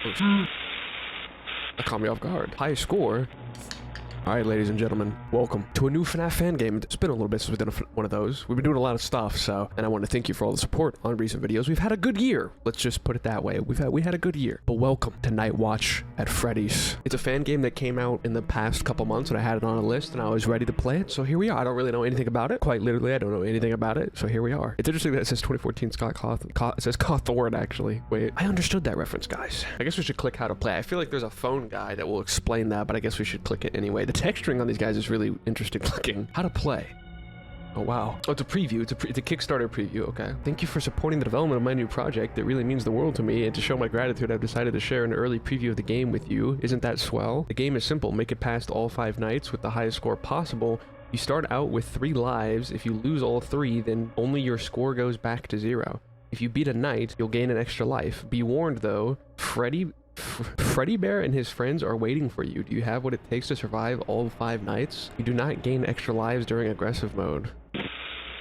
That caught me off guard. High score. Alright, ladies and gentlemen, welcome to a new FNAF fan game. It's been a little bit since we've done one of those. We've been doing a lot of stuff, and I want to thank you for all the support on recent videos. We've had a good year. Let's just put it that way. We had a good year. But welcome to Night Watch at Freddy's. It's a fan game that came out in the past couple months, and I had it on a list, and I was ready to play it, so here we are. I don't really know anything about it. Quite literally, I don't know anything about it, so here we are. It's interesting that it says 2014 Scott Cawthorne. It says Cawthorne, actually. Wait, I understood that reference, guys. I guess we should click how to play. I feel like there's a phone guide that will explain that, but I guess we should click it anyway. The texturing on these guys is really interesting looking. How to play. Oh, wow. Oh, it's a preview. It's a Kickstarter preview. Okay. Thank you for supporting the development of my new project. It really means the world to me, and to show my gratitude, I've decided to share an early preview of the game with you. Isn't that swell? The game is simple. Make it past all 5 nights with the highest score possible. You start out with 3 lives. If you lose all 3, then only your score goes back to 0. If you beat a night, you'll gain an extra life. Be warned, though, Freddie Bear and his friends are waiting for you. Do you have what it takes to survive all 5 nights? You do not gain extra lives during aggressive mode.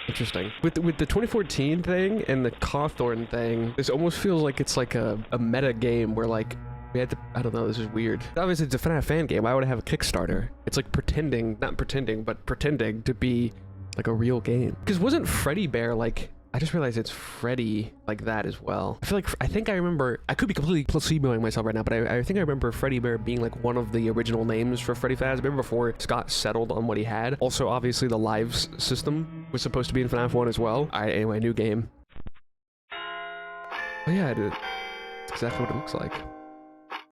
Interesting. With the 2014 thing and the Cawthorne thing, this almost feels like it's like a meta game where, like, we had to, I don't know, this is weird. Obviously, it's a FNAF fan game. Why would I have a Kickstarter? It's like pretending to be like a real game. Because wasn't Freddie Bear like... I just realized it's Freddie like that as well. I think I remember, I could be completely placeboing myself right now, but I think I remember Freddie Bear being like one of the original names for Freddy Fazbear before Scott settled on what he had. Also, obviously, the lives system was supposed to be in FNAF 1 as well. Alright, anyway, new game. Oh yeah, that's exactly what it looks like.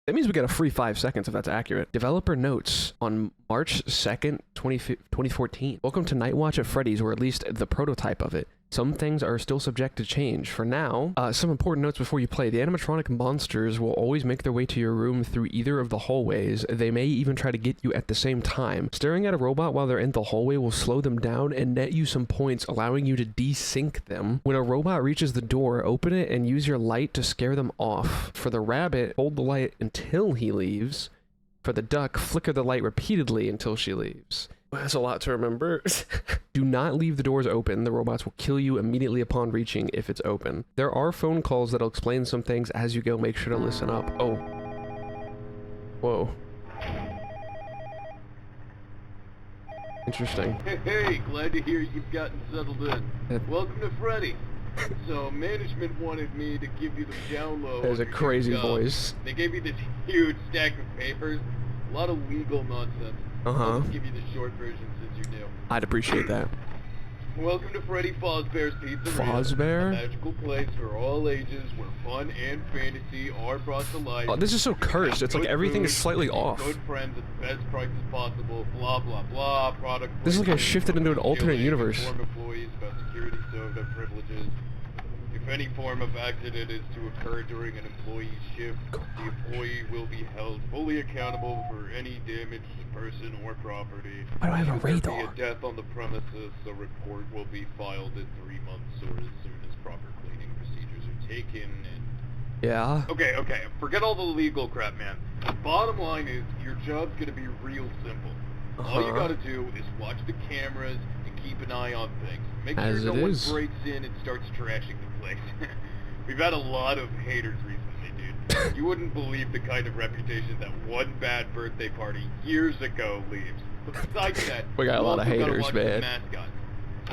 That means we get a free 5 seconds if that's accurate. Developer notes on March 2nd, 2014. Welcome to Night Watch at Freddy's, or at least the prototype of it. Some things are still subject to change. For now, some important notes before you play. The animatronic monsters will always make their way to your room through either of the hallways. They may even try to get you at the same time. Staring at a robot while they're in the hallway will slow them down and net you some points, allowing you to desync them. When a robot reaches the door, open it and use your light to scare them off. For the rabbit, hold the light until he leaves. For the duck, flicker the light repeatedly until she leaves. That's a lot to remember. Do not leave the doors open. The robots will kill you immediately upon reaching if it's open. There are phone calls that'll explain some things as you go. Make sure to listen up. Oh. Whoa. Interesting. Hey, glad to hear you've gotten settled in. Welcome to Freddy. So, management wanted me to give you the download. There's a crazy voice. They gave me this huge stack of papers. A lot of legal nonsense. I'll just give you the short version since you're new. I'd appreciate that. Welcome to Freddie Fazbear's Pizzeria. Fazbear? A magical place for all ages where fun and fantasy are brought to life. Oh, this is so cursed. It's like everything is slightly off. Good friends at the best prices possible. Blah blah blah. Product. This is like I shifted into an alternate universe. Inform employees about security soda privileges. If any form of accident is to occur during an employee's shift, the employee will be held fully accountable for any damage to person or property. I don't have a radar. If there be a death on the premises, the report will be filed in 3 months or as soon as proper cleaning procedures are taken. And yeah. Okay. Forget all the legal crap, man. Bottom line is, your job's gonna be real simple. All you gotta do is watch the cameras and keep an eye on things. Make sure no one breaks in and starts trashing the place. We've had a lot of haters recently, dude. You wouldn't believe the kind of reputation that one bad birthday party years ago leaves. But besides that, we got a lot of haters, man. The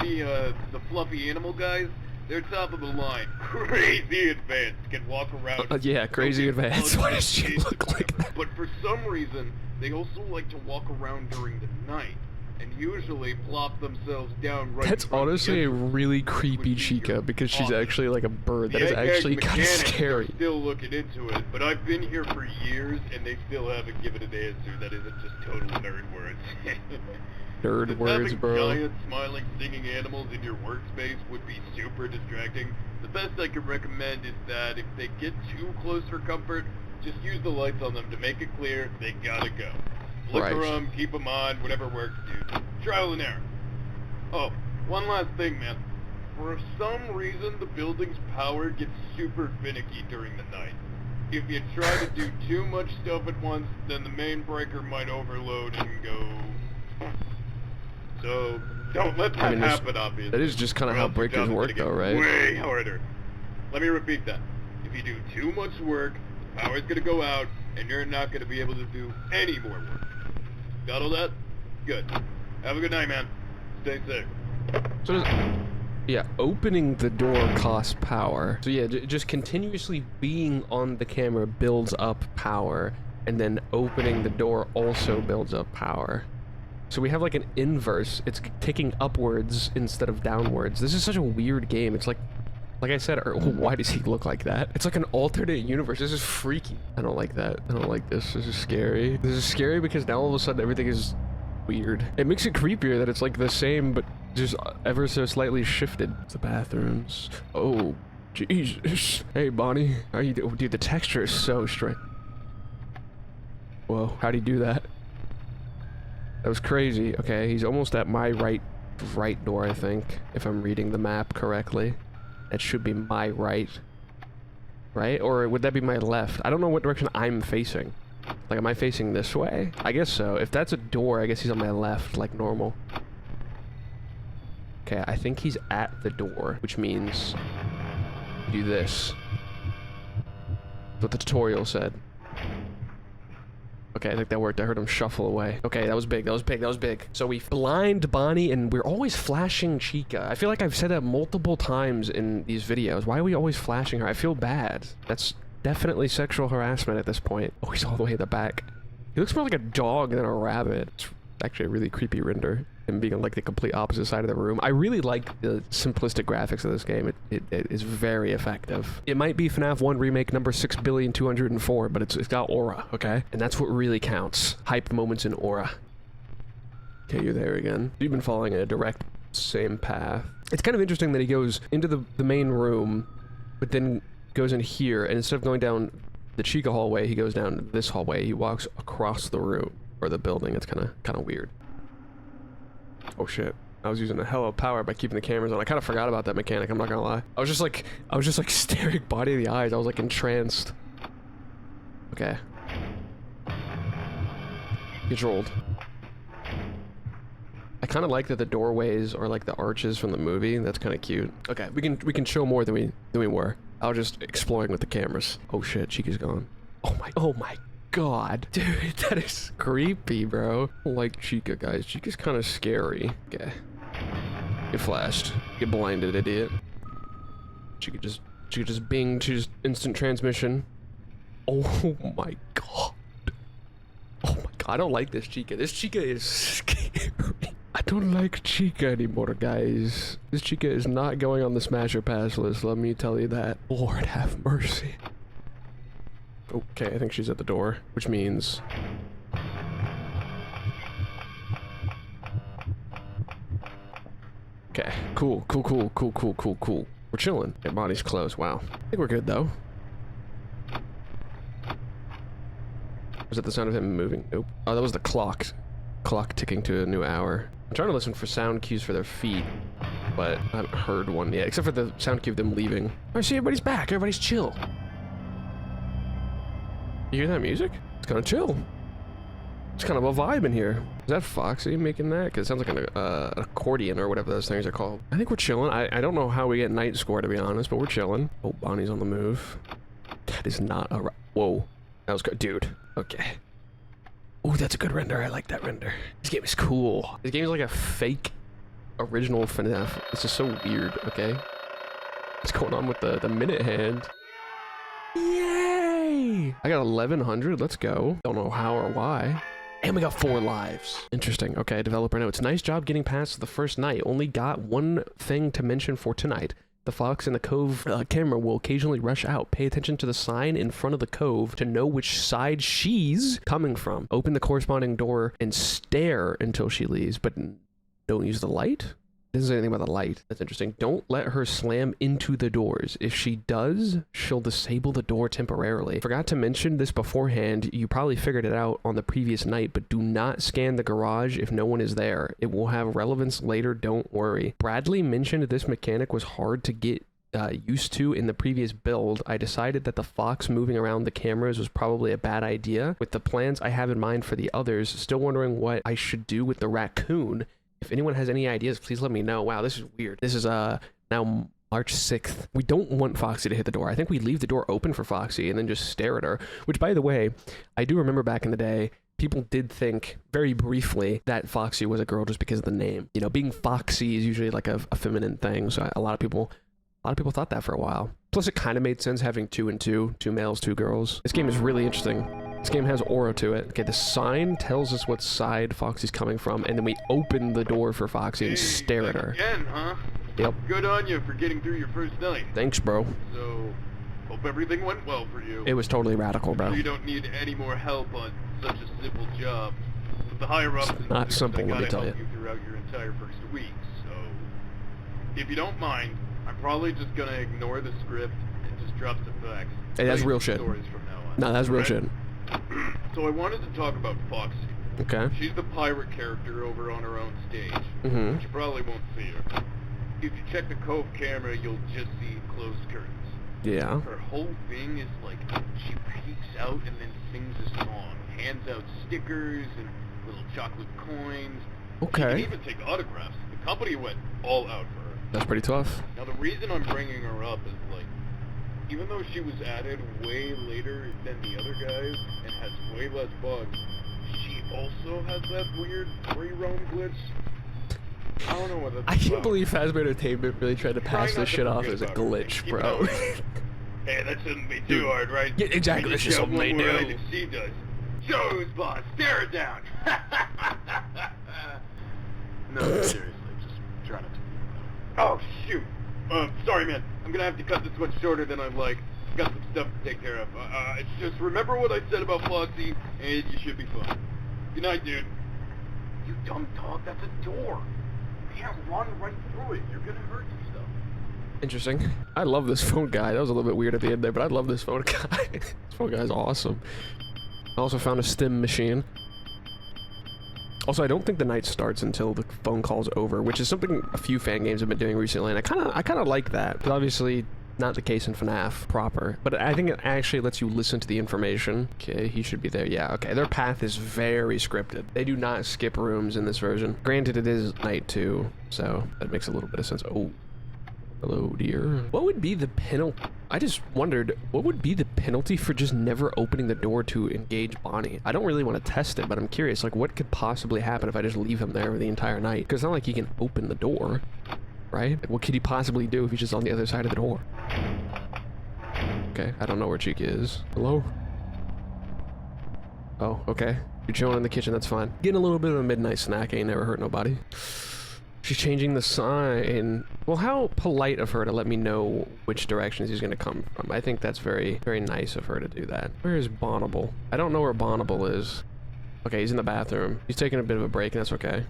mascots. The fluffy animal guys, they're top of the line. Crazy advanced. Can walk around. Yeah, crazy advanced. Why does she look like that? But for some reason, they also like to walk around during the night, and usually plop themselves down right. That's honestly a really creepy Chica, because she's actually like a bird. That is actually kind of scary. Still looking into it, but I've been here for years, and they still haven't given an answer that isn't just total nerd words. Nerd words, bro. Giant, smiling, singing animals in your workspace would be super distracting. The best I can recommend is that if they get too close for comfort, just use the lights on them to make it clear they gotta go. Flicker them, keep them on, whatever works, dude. Trial and error. Oh, one last thing, man. For some reason, the building's power gets super finicky during the night. If you try to do too much stuff at once, then the main breaker might overload and go... So, don't let that happen, obviously. That is just kind of how breakers work, though, right? Way harder. Let me repeat that. If you do too much work, Power's gonna go out, and you're not gonna be able to do any more work. Got all that? Good. Have a good night, man. Stay safe. So does, yeah, opening the door costs power. So yeah, just continuously being on the camera builds up power, and then opening the door also builds up power. So we have like an inverse. It's ticking upwards instead of downwards. This is such a weird game. It's like I said, why does he look like that? It's like an alternate universe. This is freaky. I don't like that. I don't like this. This is scary. This is scary because now all of a sudden everything is weird. It makes it creepier that it's like the same, but just ever so slightly shifted. The bathrooms. Oh, Jesus. Hey, Bonnie. How you doing? Dude, the texture is so strange. Whoa, how'd he do that? That was crazy. Okay, he's almost at my right door, I think, if I'm reading the map correctly. That should be my right. Right? Or would that be my left? I don't know what direction I'm facing. Like, am I facing this way? I guess so. If that's a door, I guess he's on my left, like normal. Okay, I think he's at the door, which means do this. That's what the tutorial said. Okay, I think that worked. I heard him shuffle away. Okay, that was big. That was big. That was big. So we blind Bonnie, and we're always flashing Chica. I feel like I've said that multiple times in these videos. Why are we always flashing her? I feel bad. That's definitely sexual harassment at this point. Oh, he's all the way in the back. He looks more like a dog than a rabbit. It's actually a really creepy render. Him being on like the complete opposite side of the room. I really like the simplistic graphics of this game. It is very effective. It might be FNAF 1 remake number 6,204,000,004, but it's got aura, okay? And that's what really counts. Hype moments in aura. Okay, you're there again. You've been following a direct same path. It's kind of interesting that he goes into the main room, but then goes in here, and instead of going down the Chica hallway, he goes down this hallway. He walks across the room, or the building. It's kind of weird. Oh shit. I was using a hell of power by keeping the cameras on. I kind of forgot about that mechanic, I'm not gonna lie. I was just like staring Bonnie in the eyes. I was like entranced. Okay. Controlled. I kind of like that the doorways are like the arches from the movie. That's kind of cute. Okay, we can show more than we were. I was just exploring with the cameras. Oh shit, Chica's gone. Oh my God, dude, that is creepy, bro. I don't like Chica, guys. Chica's kind of scary. Okay. Get flashed. Get blinded, idiot. Chica just binged. She just instant transmission. Oh my God. Oh my God, I don't like this Chica. This Chica is scary. I don't like Chica anymore, guys. This Chica is not going on the Smasher Pass list, let me tell you that. Lord have mercy. Okay, I think she's at the door, which means... Okay, cool. We're chilling. Okay, body's closed, wow. I think we're good, though. Was that the sound of him moving? Nope. Oh, that was the clock. Clock ticking to a new hour. I'm trying to listen for sound cues for their feet, but I haven't heard one yet, except for the sound cue of them leaving. I see everybody's back, everybody's chill. You hear that music? It's kind of chill. It's kind of a vibe in here. Is that Foxy making that? Because it sounds like an accordion or whatever those things are called. I think we're chilling. I don't know how we get night score, to be honest, but we're chilling. Oh, Bonnie's on the move. That is not a... Whoa. That was good. Dude. Okay. Oh, that's a good render. I like that render. This game is cool. This game is like a fake original FNAF. This is so weird, okay? What's going on with the minute hand? Yay! I got 1,100. Let's go. Don't know how or why. And we got 4 lives. Interesting. Okay, developer notes. Nice job getting past the first night. Only got one thing to mention for tonight. The fox in the cove camera will occasionally rush out. Pay attention to the sign in front of the cove to know which side she's coming from. Open the corresponding door and stare until she leaves, but don't use the light? It doesn't say anything about the light. That's interesting. Don't let her slam into the doors. If she does, she'll disable the door temporarily. Forgot to mention this beforehand. You probably figured it out on the previous night, but do not scan the garage if no one is there. It will have relevance later, don't worry. Bradley mentioned this mechanic was hard to get used to in the previous build. I decided that the fox moving around the cameras was probably a bad idea. With the plans I have in mind for the others, still wondering what I should do with the raccoon. If anyone has any ideas, please let me know. Wow, this is weird. This is now March 6th. We don't want Foxy to hit the door. I think we leave the door open for Foxy and then just stare at her. Which, by the way, I do remember back in the day, people did think very briefly that Foxy was a girl just because of the name. You know, being Foxy is usually like a feminine thing, so a lot of people thought that for a while. Plus, it kind of made sense having 2 and 2 males, 2 girls. This game is really interesting. This game has aura to it. Okay, the sign tells us what side Foxy's coming from, and then we open the door for Foxy and stare at her. Again, huh? Yep. Good on you for getting through your first night. Thanks, bro. So, hope everything went well for you. It was totally radical, bro. You don't need any more help on such a simple job. With the higher ups, It's not simple, let me tell you. Throughout your entire first week. So, if you don't mind, I'm probably just gonna ignore the script and just drop the facts. Hey, that's real shit. Stories from now on. No, that's real shit. So I wanted to talk about Foxy. Okay. She's the pirate character over on her own stage. Mm-hmm. But you probably won't see her. If you check the Cove camera, you'll just see closed curtains. Yeah. Her whole thing is like, she peeks out and then sings a song, hands out stickers and little chocolate coins. Okay. She can even take autographs. The company went all out for her. That's pretty tough. Now the reason I'm bringing her up is like, even though she was added way later than the other guys and has way less bugs, she also has that weird free roam glitch. I don't know what that's I can't about. believe Phasma Entertainment really tried to pass Try not this to shit off forget as a about her. glitch, Keep bro. going. Hey, that shouldn't be too hard, right? Yeah, exactly, that's just something they do. And she does. Shows, boss. Stare it down. No, seriously, just try not to. Oh, shoot. Sorry, man. I'm gonna have to cut this one shorter than I'd like. Got some stuff to take care of. Just remember what I said about Foxy, and you should be fine. Good night, dude. You dumb dog, that's a door. You can't run right through it. You're gonna hurt yourself. Interesting. I love this phone guy. That was a little bit weird at the end there, but I love this phone guy. This phone guy's awesome. I also found a stim machine. Also, I don't think the night starts until the phone call's over, which is something a few fan games have been doing recently, and I kind of like that. But obviously, not the case in FNAF proper. But I think it actually lets you listen to the information. Okay, he should be there. Yeah, okay. Their path is very scripted. They do not skip rooms in this version. Granted, it is night 2, so that makes a little bit of sense. Oh. Hello, dear. What would be the penalty? I just wondered, what would be the penalty for just never opening the door to engage Bonnie? I don't really want to test it, but I'm curious, like, what could possibly happen if I just leave him there the entire night? Because it's not like he can open the door, right? Like, what could he possibly do if he's just on the other side of the door? Okay, I don't know where Chica is. Hello? Oh, okay. You're chilling in the kitchen, that's fine. Getting a little bit of a midnight snack, ain't never hurt nobody. She's changing the sign. Well, how polite of her to let me know which directions he's gonna come from. I think that's very, very nice of her to do that. Where is Bonnable? I don't know where Bonnable is. Okay, he's in the bathroom. He's taking a bit of a break, and that's okay.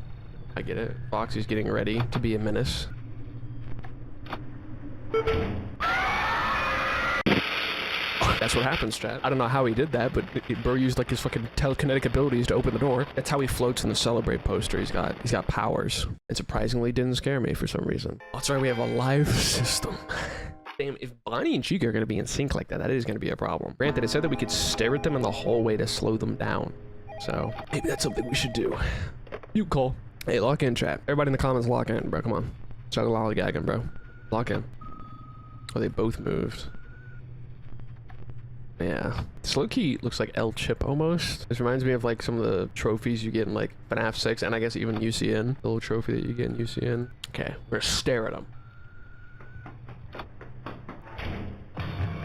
I get it. Foxy's getting ready to be a menace. That's what happens, chat. I don't know how he did that, but bro used like his fucking telekinetic abilities to open the door. That's how he floats in the Celebrate poster. He's got powers. And surprisingly didn't scare me for some reason. Oh, that's right, we have a live system. Damn, if Bonnie and Chica are gonna be in sync like that, that is gonna be a problem. Granted, it said that we could stare at them in the hallway to slow them down. So, maybe that's something we should do. You call. Hey, lock in, chat. Everybody in the comments, lock in, bro. Come on. Start lollygagging, bro. Lock in. Oh, they both moved. Yeah. This low-key looks like El Chip almost. This reminds me of like some of the trophies you get in like FNAF 6 and I guess even UCN. The little trophy that you get in UCN. Okay, we're gonna stare at him.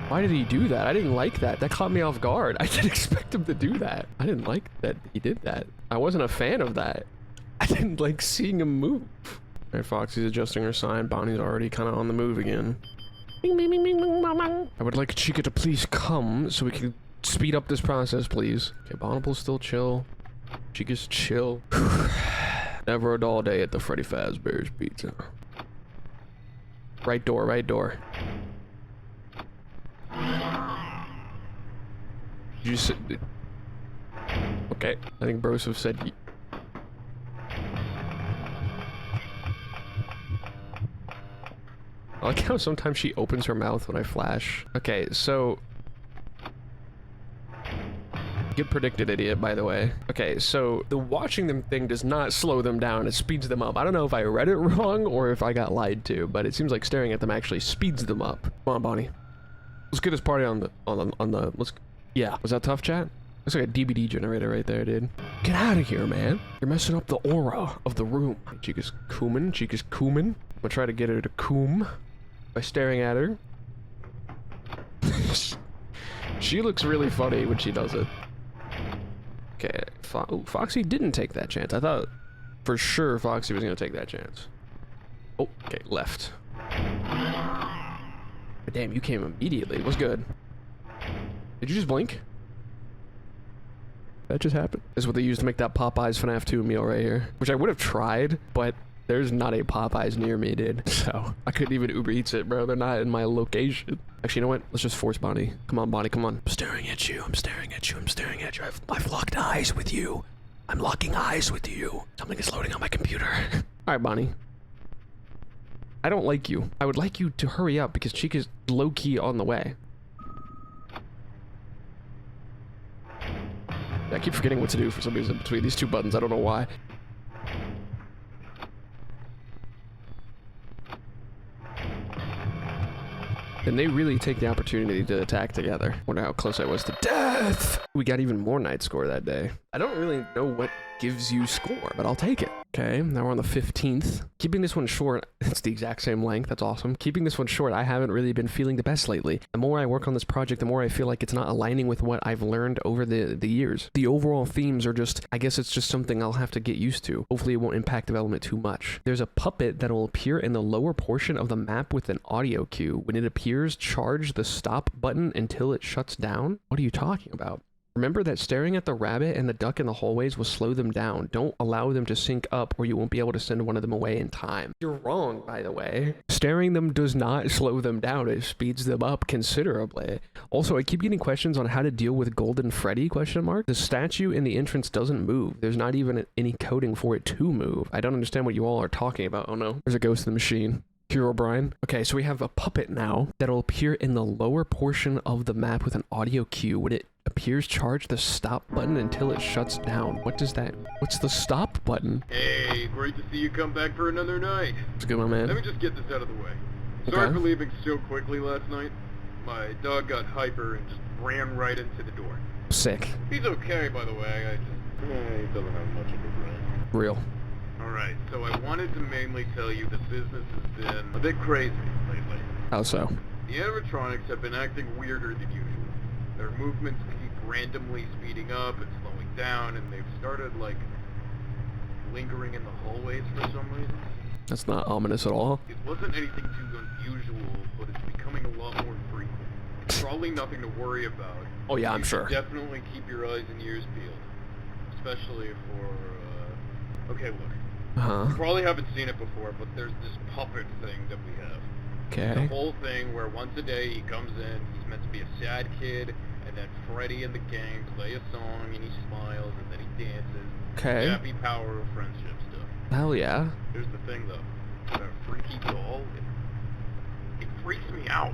Why did he do that? I didn't like that. That caught me off guard. I didn't expect him to do that. I didn't like that he did that. I wasn't a fan of that. I didn't like seeing him move. Alright, Foxy's adjusting her sign. Bonnie's already kind of on the move again. Bing, bing, bing, bing, bing, bing, bing. I would like Chica to please come so we can speed up this process, please. Okay, Bonnable's still chill. Chica's chill. Never a dull day at the Freddie Fazbear's Pizza. Right door, right door. Did you say... Okay, I think Broseph said... I like how sometimes she opens her mouth when I flash. Okay, so... Get predicted, idiot, by the way. Okay, so the watching them thing does not slow them down, it speeds them up. I don't know if I read it wrong or if I got lied to, but it seems like staring at them actually speeds them up. Come on, Bonnie. Let's get this party on the, yeah. Was that tough, chat? Looks like a DVD generator right there, dude. Get out of here, man. You're messing up the aura of the room. Chica's cooming. I'm gonna try to get her to coom by staring at her. She looks really funny when she does it. Okay, ooh, Foxy didn't take that chance. I thought for sure Foxy was gonna take that chance. Oh, okay, left. Damn, you came immediately. What's good? Did you just blink? That just happened. This is what they used to make that Popeyes FNAF 2 meal right here. Which I would have tried, but there's not a Popeyes near me, dude. So, I couldn't even Uber Eats it, bro. They're not in my location. Actually, you know what? Let's just force Bonnie. Come on, Bonnie, come on. I'm staring at you. I'm staring at you. I'm staring at you. I've locked eyes with you. I'm locking eyes with you. Something is loading on my computer. Alright, Bonnie. I don't like you. I would like you to hurry up because Chica's low-key on the way. I keep forgetting what to do for some reason between these two buttons. I don't know why. And they really take the opportunity to attack together. Wonder how close I was to death. We got even more night score that day. I don't really know what gives you score, but I'll take it. Okay, now we're on the 15th. Keeping this one short, it's the exact same length, that's awesome. Keeping this one short, I haven't really been feeling the best lately. The more I work on this project, the more I feel like it's not aligning with what I've learned over the years. The overall themes are just, I guess it's just something I'll have to get used to. Hopefully it won't impact development too much. There's a puppet that'll appear in the lower portion of the map with an audio cue. When it appears, charge the stop button until it shuts down. What are you talking about? Remember that staring at the rabbit and the duck in the hallways will slow them down. Don't allow them to sync up or you won't be able to send one of them away in time. You're wrong, by the way. Staring them does not slow them down. It speeds them up considerably. Also, I keep getting questions on how to deal with Golden Freddy, question mark. The statue in the entrance doesn't move. There's not even any coding for it to move. I don't understand what you all are talking about. Oh no, there's a ghost in the machine. Hero Brian. Okay, so we have a puppet now that'll appear in the lower portion of the map with an audio cue. When it appears, charge the stop button until it shuts down. What does that? What's the stop button? Hey, great to see you come back for another night. It's a good one, man. Let me just get this out of the way. Sorry for leaving so quickly last night. My dog got hyper and just ran right into the door. Sick. He's okay, by the way. He doesn't have much of a brain. Real. Alright, so I wanted to mainly tell you the business has been a bit crazy lately. How so? The animatronics have been acting weirder than usual. Their movements keep randomly speeding up and slowing down, and they've started, like, lingering in the hallways for some reason. That's not ominous at all. It wasn't anything too unusual, but it's becoming a lot more frequent. It's probably nothing to worry about. Oh yeah, I'm sure. Definitely keep your eyes and ears peeled. Especially for, okay, look. You probably haven't seen it before, but there's this puppet thing that we have. Okay. The whole thing where once a day he comes in, he's meant to be a sad kid, and then Freddie and the gang play a song, and he smiles, and then he dances. Okay. Happy power of friendship stuff. Hell yeah. Here's the thing, though. That freaky doll, it freaks me out.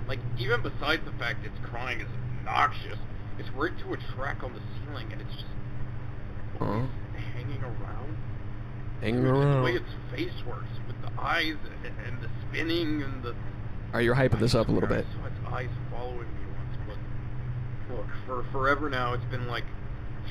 Like, even besides the fact it's crying is obnoxious, it's rigged to a track on the ceiling, and it's just always hanging around. The way its face works, with the eyes and the spinning and the... Alright, you're hyping this up a little bit. I saw its eyes following me once, but look, for forever now, it's been like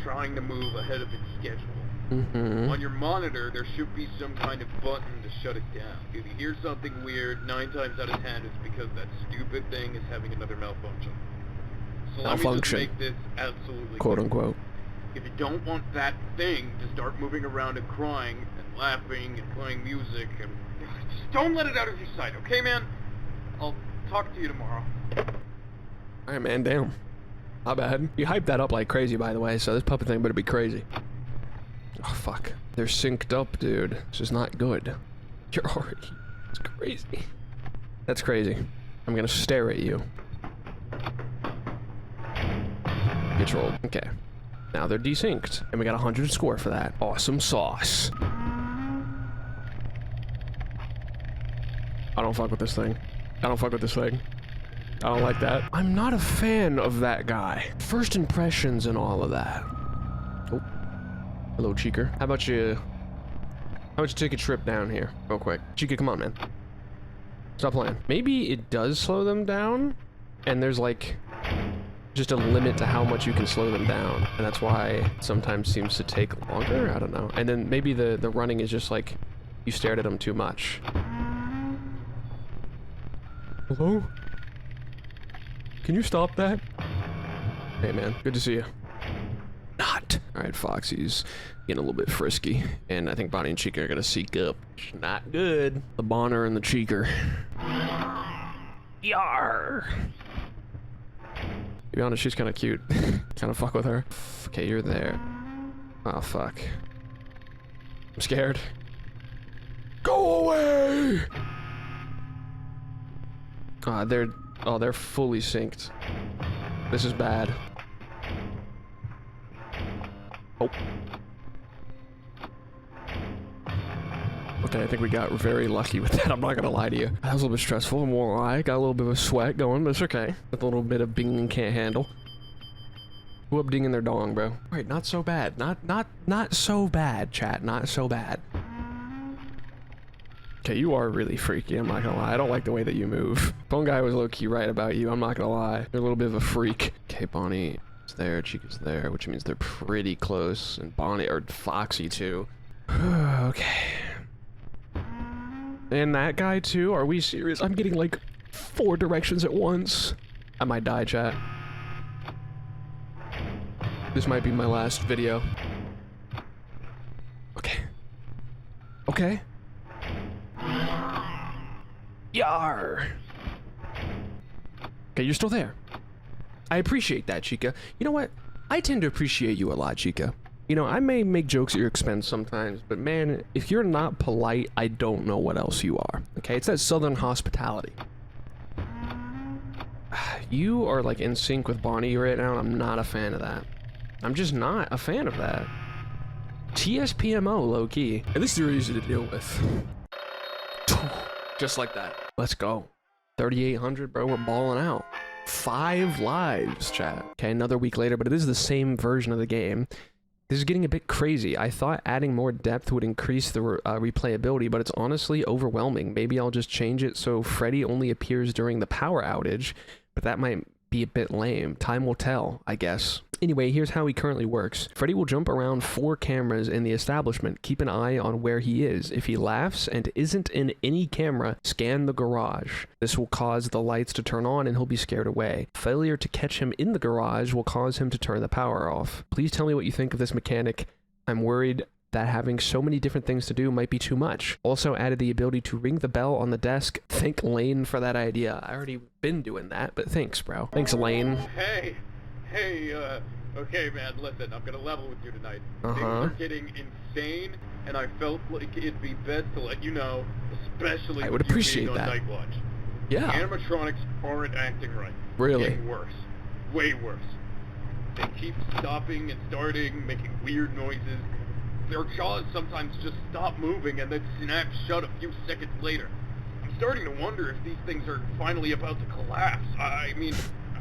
trying to move ahead of its schedule. On your monitor, there should be some kind of button to shut it down. If you hear something weird, 9 times out of 10, it's because that stupid thing is having another malfunction. So let me just make this absolutely quote unquote. If you don't want that thing to start moving around and crying and laughing and playing music, and just don't let it out of your sight, okay, man? I'll talk to you tomorrow. Alright, man, damn. Not bad. You hyped that up like crazy, by the way, so this puppet thing better be crazy. Oh, fuck. They're synced up, dude. This is not good. You're already... It's crazy. That's crazy. I'm gonna stare at you. Get rolled. Okay. Now they're desynced, and we got 100 score for that. Awesome sauce. I don't fuck with this thing. I don't fuck with this thing. I don't like that. I'm not a fan of that guy. First impressions and all of that. Oh. Hello, Cheeker. How about you take a trip down here real quick? Chica, come on, man. Stop playing. Maybe it does slow them down, and there's like just a limit to how much you can slow them down, and that's why it sometimes seems to take longer. I don't know. And then maybe the running is just like you stared at them too much. Hello? Can you stop that? Hey man, good to see you. Not. Alright, Foxy's getting a little bit frisky, and I think Bonnie and Chica are gonna seek up. Not good. The Bonner and the Cheeker. Yar! To be honest, she's kind of cute. Kind of fuck with her. Okay, you're there. Oh, fuck. I'm scared. Go away! They're fully synced. This is bad. Oh. Okay, I think we got very lucky with that. I'm not gonna lie to you. That was a little bit stressful. I'm more lie. Got a little bit of a sweat going, but it's okay. With a little bit of binging can't handle. Who up dinging their dong, bro? Right, not so bad. Not so bad, chat. Not so bad. Okay, you are really freaky, I'm not gonna lie. I don't like the way that you move. Phone guy was low-key right about you, I'm not gonna lie. You're a little bit of a freak. Okay, Bonnie is there, Chica's there, which means they're pretty close. And Bonnie, or Foxy too. Okay. And that guy too? Are we serious? I'm getting like 4 directions at once. I might die, chat. This might be my last video. Okay. Okay. Yar! Okay, you're still there. I appreciate that, Chica. You know what? I tend to appreciate you a lot, Chica. You know, I may make jokes at your expense sometimes, but man, if you're not polite, I don't know what else you are. Okay, it's that southern hospitality. You are like in sync with Bonnie right now, and I'm not a fan of that. I'm just not a fan of that. TSPMO, low-key. At least they're easy to deal with. Just like that. Let's go. 3,800, bro. We're balling out. 5 lives, chat. Okay, another week later, but it is the same version of the game. This is getting a bit crazy. I thought adding more depth would increase the replayability, but it's honestly overwhelming. Maybe I'll just change it so Freddie only appears during the power outage, but that might be a bit lame. Time will tell, I guess. Anyway, here's how he currently works. Freddie will jump around 4 cameras in the establishment. Keep an eye on where he is. If he laughs and isn't in any camera, scan the garage. This will cause the lights to turn on and he'll be scared away. Failure to catch him in the garage will cause him to turn the power off. Please tell me what you think of this mechanic. I'm worried that having so many different things to do might be too much. Also added the ability to ring the bell on the desk. Thank Lane for that idea. I already been doing that, but thanks, bro. Thanks, Lane. Hey, okay, man, listen, I'm gonna level with you tonight. Things are getting insane, and I felt like it'd be best to let you know, especially I would with you appreciate being on that. Night Watch. Yeah. The animatronics aren't acting right. Really? Getting worse. Way worse. They keep stopping and starting, making weird noises. Their jaws sometimes just stop moving and then snap shut a few seconds later. I'm starting to wonder if these things are finally about to collapse. I mean,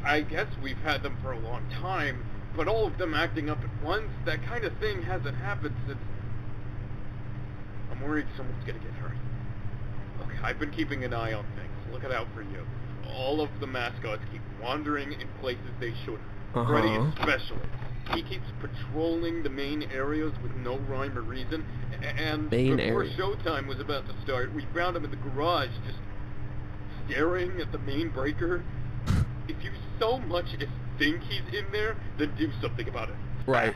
I guess we've had them for a long time, but all of them acting up at once, that kind of thing hasn't happened since... I'm worried someone's gonna get hurt. Look, I've been keeping an eye on things, looking out for you. All of the mascots keep wandering in places they shouldn't. Freddie especially. He keeps patrolling the main areas with no rhyme or reason, and before showtime was about to start, we found him in the garage, just staring at the main breaker. If you so much as think he's in there, then do something about it. Right.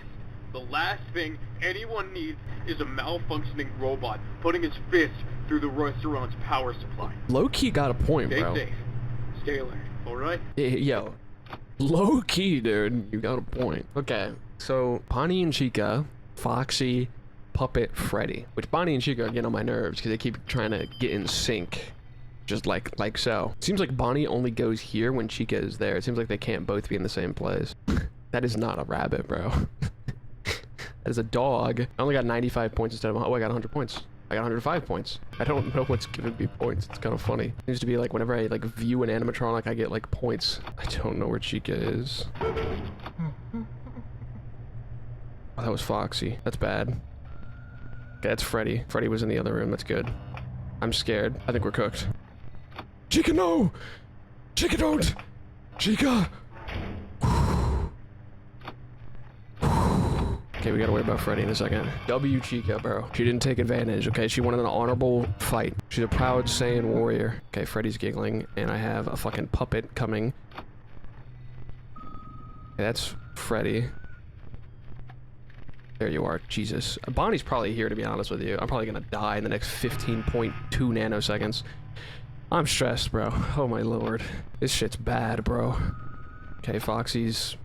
The last thing anyone needs is a malfunctioning robot putting his fist through the restaurant's power supply. Low-key got a point, bro. Stay safe. Stay alert, alright? Yo. Low-key, dude. You got a point. Okay, so Bonnie and Chica, Foxy, Puppet, Freddie. Which Bonnie and Chica are getting on my nerves because they keep trying to get in sync. Just like so. Seems like Bonnie only goes here when Chica is there. It seems like they can't both be in the same place. That is not a rabbit, bro. That is a dog. I only got 95 points instead of... Oh, I got 100 points. I got 105 points. I don't know what's giving me points. It's kind of funny. It seems to be like whenever I like view an animatronic, I get like points. I don't know where Chica is. Oh, that was Foxy. That's bad. Okay, that's Freddie. Freddie was in the other room. That's good. I'm scared. I think we're cooked. Chica, no! Chica, don't! Chica! Okay, we gotta worry about Freddie in a second. W Chica, bro. She didn't take advantage, okay? She wanted an honorable fight. She's a proud Saiyan warrior. Okay, Freddie's giggling, and I have a fucking puppet coming. Okay, that's Freddie. There you are. Jesus. Bonnie's probably here, to be honest with you. I'm probably gonna die in the next 15.2 nanoseconds. I'm stressed, bro. Oh my lord. This shit's bad, bro. Okay, Foxy's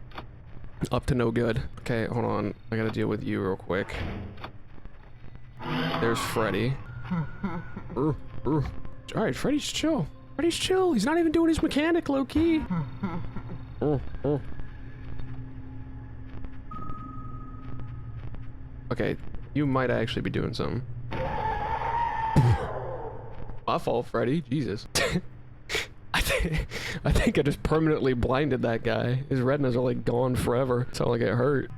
up to no good. Okay, hold on. I gotta deal with you real quick. There's Freddie. Alright, Freddie's chill. Freddie's chill. He's not even doing his mechanic, low-key. Okay, you might actually be doing something. My fault, Freddie. Jesus. I think I just permanently blinded that guy. His retinas are like gone forever. It's not like it hurt.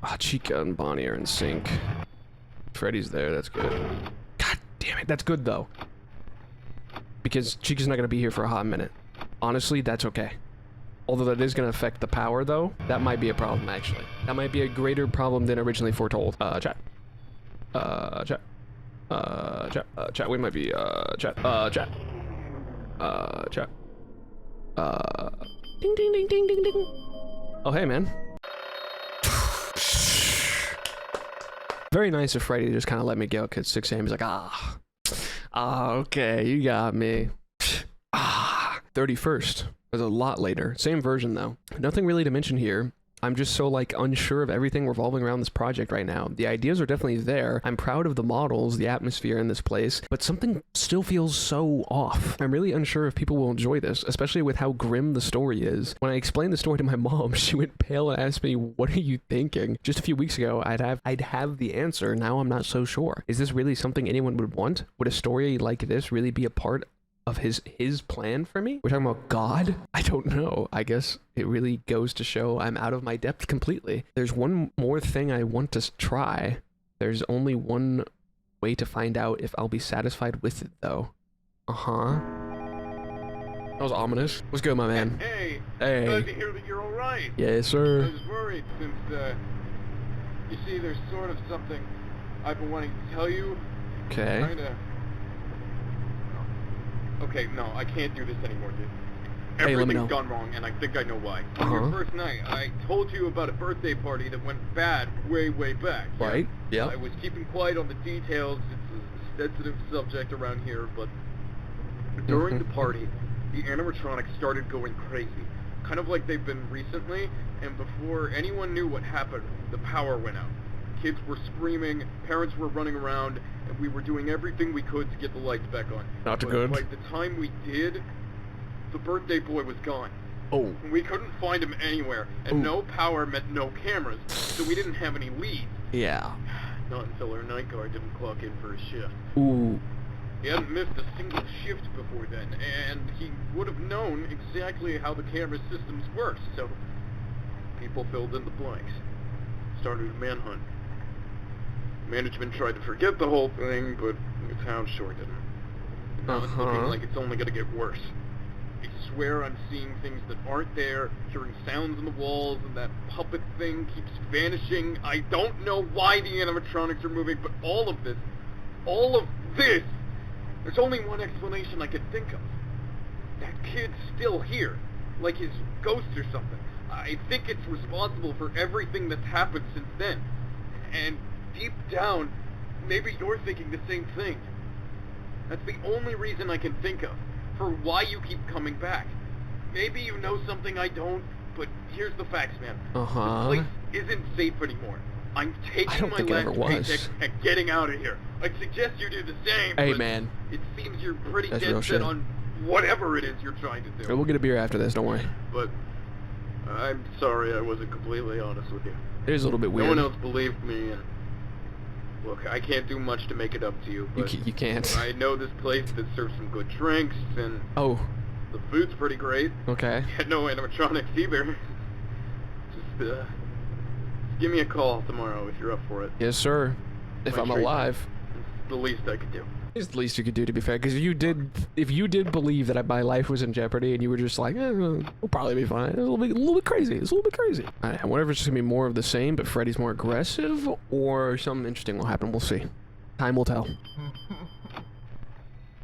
Ah, Chica and Bonnie are in sync. Freddie's there, that's good. God damn it, that's good though. Because Chica's not gonna be here for a hot minute. Honestly, that's okay. Although that is gonna affect the power though, that might be a problem actually. That might be a greater problem than originally foretold. Chat. Chat. Chat, we might be, chat. Chat. Ding ding ding ding ding ding. Oh hey man. Very nice of Freddie to just kind of let me go because 6 a.m. He's like, okay, you got me. 31st. There's a lot later. Same version though. Nothing really to mention here. I'm just so like unsure of everything revolving around this project right now. The ideas are definitely there. I'm proud of the models, the atmosphere in this place, but something still feels so off. I'm really unsure if people will enjoy this, especially with how grim the story is. When I explained the story to my mom, she went pale and asked me, "What are you thinking?" Just a few weeks ago, I'd have the answer. Now I'm not so sure. Is this really something anyone would want? Would a story like this really be a part of his plan for me? We're talking about God? I don't know. I guess it really goes to show I'm out of my depth completely. There's one more thing I want to try. There's only one way to find out if I'll be satisfied with it though. That was ominous. What's good, my man? Hey! Hey. Glad to hear that you're alright. Yes, sir. I was worried since, you see, there's sort of something I've been wanting to tell you. Okay. Kinda... Okay, no, I can't do this anymore, dude. Hey, let me know. Everything's gone wrong, and I think I know why. On your first night, I told you about a birthday party that went bad way, way back. Right, yeah. I was keeping quiet on the details. It's a sensitive subject around here, but during the party, the animatronics started going crazy. Kind of like they've been recently, and before anyone knew what happened, the power went out. Kids were screaming, parents were running around, and we were doing everything we could to get the lights back on. Not good. By the time we did, the birthday boy was gone. Oh. We couldn't find him anywhere, and no power meant no cameras, so we didn't have any leads. Yeah. Not until our night guard didn't clock in for his shift. Ooh. He hadn't missed a single shift before then, and he would have known exactly how the camera systems work, so people filled in the blanks. Started a manhunt. Management tried to forget the whole thing, but the town sure didn't. And now it's looking like it's only gonna get worse. I swear I'm seeing things that aren't there, hearing sounds on the walls, and that puppet thing keeps vanishing. I don't know why the animatronics are moving, but all of this, there's only one explanation I can think of. That kid's still here, like his ghost or something. I think it's responsible for everything that's happened since then. And deep down, maybe you're thinking the same thing. That's the only reason I can think of for why you keep coming back. Maybe you know something I don't, but here's the facts, man. This place isn't safe anymore. I'm taking my last paycheck and getting out of here. I'd suggest you do the same. Hey, but man. It seems you're pretty dead set on whatever it is you're trying to do. We'll get a beer after this, don't worry. But I'm sorry I wasn't completely honest with you. It is a little bit weird. No one else believed me, and Look, I can't do much to make it up to you, but You can't. I know this place that serves some good drinks, and Oh, the food's pretty great. okay. Yeah, no animatronics either. Just give me a call tomorrow if you're up for it. Yes, sir. If My I'm treat. alive. It's the least I could do. It's the least you could do, to be fair, because if you did believe that my life was in jeopardy and you were just like, we'll probably be fine. It's a little bit crazy. It's a little bit crazy. All right, I wonder if it's just gonna be more of the same, but Freddy's more aggressive, or something interesting will happen. We'll see. Time will tell.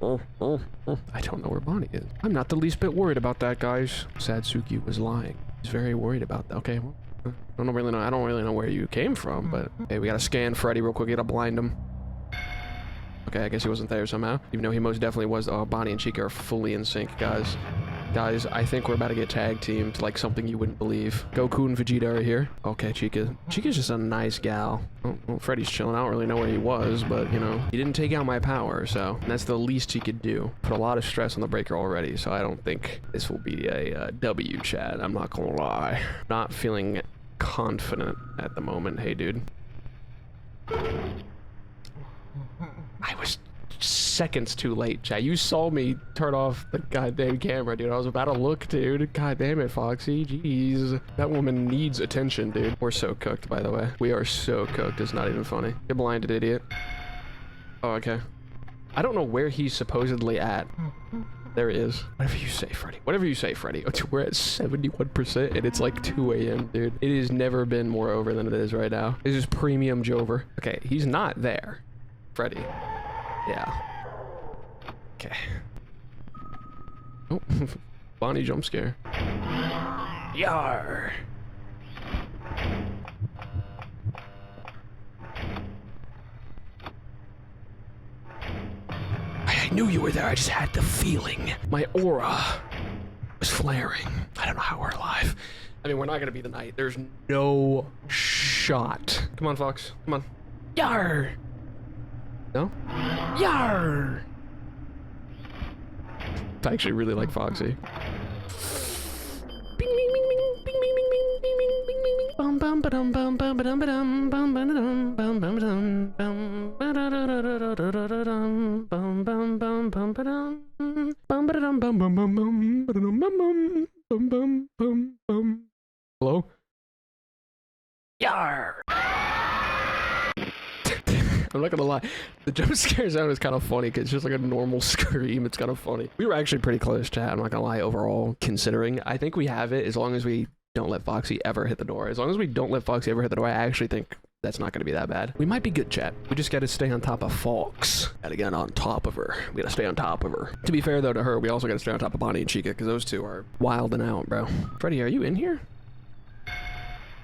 I don't know where Bonnie is. I'm not the least bit worried about that, guys. Satsuki was lying. He's very worried about that. Okay, well, I don't really know where you came from, but hey, we gotta scan Freddy real quick. Gotta blind him. Okay, I guess he wasn't there somehow. Even though he most definitely was. Oh, Bonnie and Chica are fully in sync, guys. Guys, I think we're about to get tag teamed like something you wouldn't believe. Goku and Vegeta are here. Okay, Chica. Chica's just a nice gal. Oh, well, Freddy's chilling. I don't really know where he was, but, you know, he didn't take out my power, so that's the least he could do. Put a lot of stress on the breaker already, so I don't think this will be a W, Chad. I'm not gonna lie. Not feeling confident at the moment. Hey, dude. I was seconds too late, Chad. You saw me turn off the goddamn camera, dude. I was about to look, dude. God damn it, Foxy. Jeez. That woman needs attention, dude. We're so cooked, by the way. We are so cooked. It's not even funny. You're blinded, idiot. Oh, okay. I don't know where he's supposedly at. There he is. Whatever you say, Freddy. Whatever you say, Freddy. We're at 71% and it's like 2 a.m., dude. It has never been more over than it is right now. This is premium Jover. Okay, he's not there. Freddy. Yeah. Okay. Oh, Bonnie jump scare. Yar. I knew you were there. I just had the feeling. My aura was flaring. I don't know how we're alive. I mean, we're not gonna be the night. There's no shot. Come on, Fox. Come on. Yar. No? Yar! I actually really like Foxy. Bing bing bing bing bing bing bing bing bing bing bing bing bum bum ba-dum bum bum ba-dum ba-dum bum ba-da-dum bum bum ba-dum bum ba-da-da-da-da-da-da-dum bum bum bum bum ba-dum bum ba-da-dum bum bum bum bum ba-da-dum bum bum bum bum bum bum. Hello? Yar! I'm not gonna lie, the jump scare sound is kind of funny because it's just like a normal scream. It's kind of funny. We were actually pretty close, Chad. I'm not gonna lie, overall, considering. I think we have it as long as we don't let Foxy ever hit the door. As long as we don't let Foxy ever hit the door, I actually think that's not gonna be that bad. We might be good, Chad. We just gotta stay on top of Fox. Gotta get on top of her. We gotta stay on top of her. To be fair, though, to her, we also gotta stay on top of Bonnie and Chica because those two are wilding out, bro. Freddy, are you in here?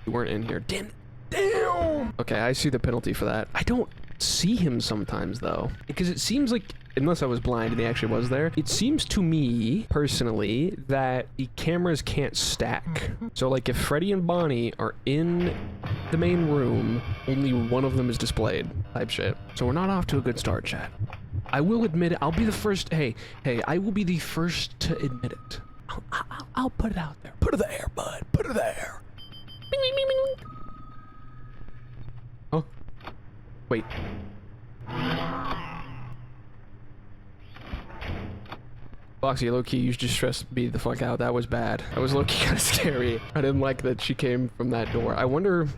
You weren't in here. Damn. Okay, I see the penalty for that. I don't see him sometimes though, because it seems like, unless I was blind and he actually was there, it seems to me personally that the cameras can't stack. So like if Freddy and Bonnie are in the main room, only one of them is displayed type shit. So we're not off to a good start, chat. I will admit it. I'll be the first. Hey, I will be the first to admit it. I'll put it out there. Put it there, bud. Put it there. Bing, bing, bing, bing. Oh. Wait. Foxy, low-key, you just stressed me the fuck out. That was bad. That was low-key kind of scary. I didn't like that she came from that door. I wonder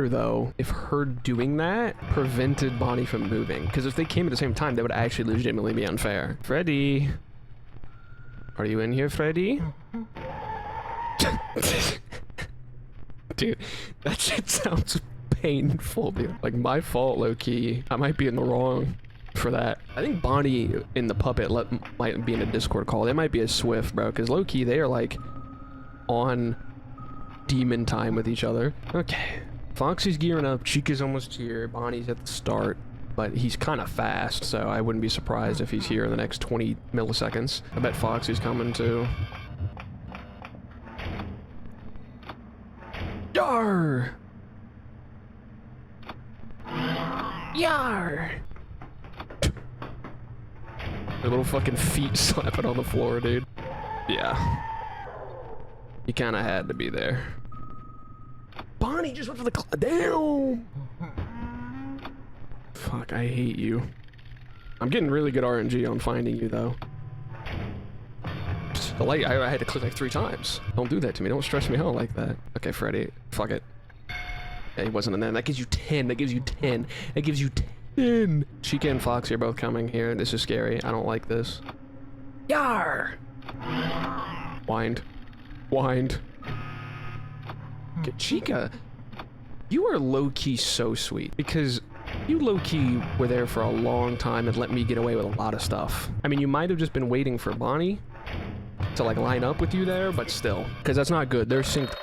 though, if her doing that prevented Bonnie from moving. Because if they came at the same time, that would actually legitimately be unfair. Freddy. Are you in here, Freddy? Dude, that shit sounds painful, dude. Like, my fault, low-key. I might be in the wrong for that. I think Bonnie and the puppet might be in a Discord call. They might be a Swift, bro, because low-key, they are, like, on demon time with each other. Okay. Foxy's gearing up. Chica's almost here. Bonnie's at the start. But he's kind of fast, so I wouldn't be surprised if he's here in the next 20 milliseconds. I bet Foxy's coming, too. Yar! Yar! Their little fucking feet slapping on the floor, dude. Yeah. You kind of had to be there. Bonnie just went for the damn! Fuck, I hate you. I'm getting really good RNG on finding you, though. The light, I had to click like 3 times. Don't do that to me. Don't stress me out like that. Okay, Freddie. Fuck it. Yeah, he wasn't in there. That gives you 10. That gives you 10. That gives you 10. Chica and Foxy are both coming here. This is scary. I don't like this. Yar! Wind. Wind. Okay, Chica, you are low-key so sweet. Because you low-key were there for a long time and let me get away with a lot of stuff. I mean, you might have just been waiting for Bonnie to like line up with you there, but still, because that's not good. They're synced.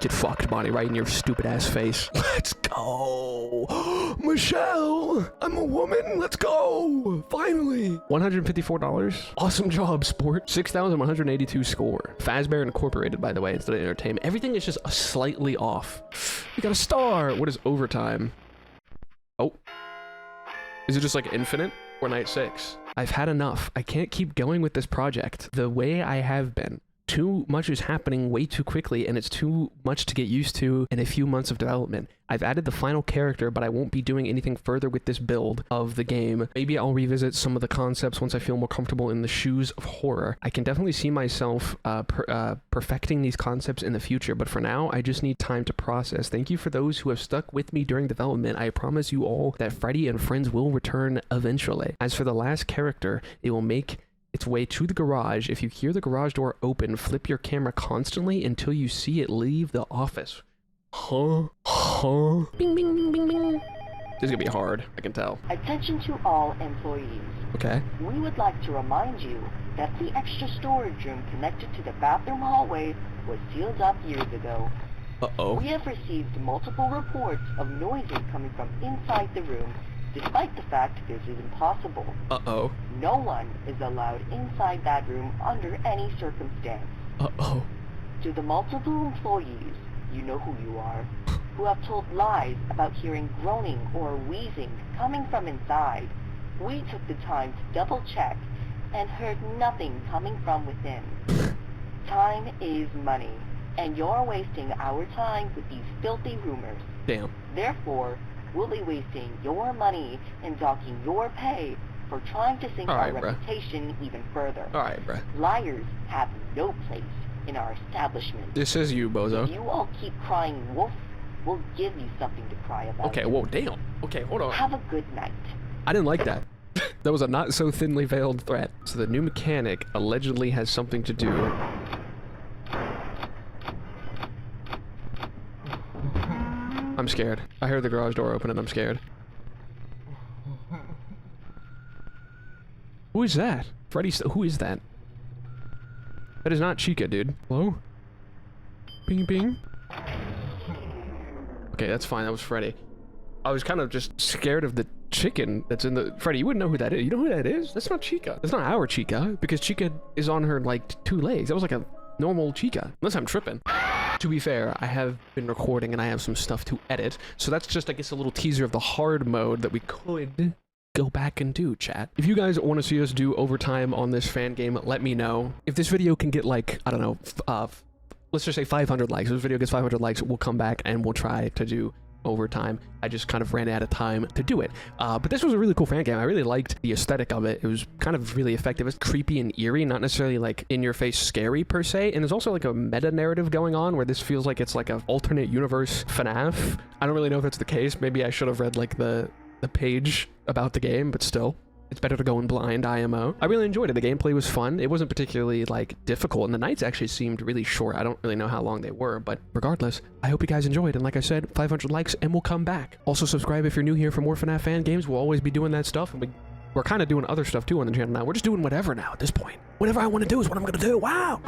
Get fucked, Bonnie, right in your stupid ass face. Let's go. Michelle, I'm a woman. Let's go. Finally. $154. Awesome job, sport. 6,182 score. Fazbear Incorporated, by the way, instead of Entertainment. Everything is just a slightly off. You got a star. What is overtime? Oh. Is it just like infinite or night 6? I've had enough. I can't keep going with this project the way I have been. Too much is happening way too quickly, and it's too much to get used to in a few months of development. I've added the final character, but I won't be doing anything further with this build of the game. Maybe I'll revisit some of the concepts once I feel more comfortable in the shoes of horror. I can definitely see myself perfecting these concepts in the future, but for now, I just need time to process. Thank you for those who have stuck with me during development. I promise you all that Freddie and friends will return eventually. As for the last character, it will make its way to the garage. If you hear the garage door open, flip your camera constantly until you see it leave the office. Huh? Bing, bing, bing, bing, bing. This is gonna be hard, I can tell. Attention to all employees. Okay. We would like to remind you that the extra storage room connected to the bathroom hallway was sealed up years ago. Uh-oh. We have received multiple reports of noises coming from inside the room, despite the fact this is impossible. Uh-oh. No one is allowed inside that room under any circumstance. Uh-oh. To the multiple employees, you know who you are, who have told lies about hearing groaning or wheezing coming from inside, we took the time to double-check and heard nothing coming from within. Time is money, and you're wasting our time with these filthy rumors. Damn. Therefore, we'll be wasting your money and docking your pay for trying to sink our reputation even further. Alright, bruh. Liars have no place in our establishment. This is you, bozo. If you all keep crying wolf, we'll give you something to cry about. Okay, whoa, damn. Okay, hold on. Have a good night. I didn't like that. That was a not so thinly veiled threat. So the new mechanic allegedly has something to do. I'm scared. I heard the garage door open and I'm scared. Who is that? Freddie, who is that? That is not Chica, dude. Hello? Ping, ping. Okay, that's fine. That was Freddie. I was kind of just scared of the chicken that's in the... Freddie, you wouldn't know who that is. You know who that is? That's not Chica. That's not our Chica, because Chica is on her, like, 2 legs. That was like a normal Chica. Unless I'm tripping. To be fair, I have been recording and I have some stuff to edit, so that's just, I guess, a little teaser of the hard mode that we could go back and do, chat. If you guys want to see us do overtime on this fan game, let me know. If this video can get, like, I don't know, let's just say 500 likes. If this video gets 500 likes, we'll come back and we'll try to do overtime. I just kind of ran out of time to do it. But this was a really cool fan game. I really liked the aesthetic of it. It was kind of really effective. It's creepy and eerie, not necessarily like in your face scary per se. And there's also like a meta narrative going on where this feels like it's like an alternate universe FNAF. I don't really know if that's the case. Maybe I should have read like the page about the game, but still. It's better to go in blind, IMO. I really enjoyed it. The gameplay was fun. It wasn't particularly, like, difficult, and the nights actually seemed really short. I don't really know how long they were, but regardless, I hope you guys enjoyed, and like I said, 500 likes, and we'll come back. Also, subscribe if you're new here for more FNAF fan games. We'll always be doing that stuff, and we're kind of doing other stuff, too, on the channel now. We're just doing whatever now at this point. Whatever I want to do is what I'm going to do. Wow!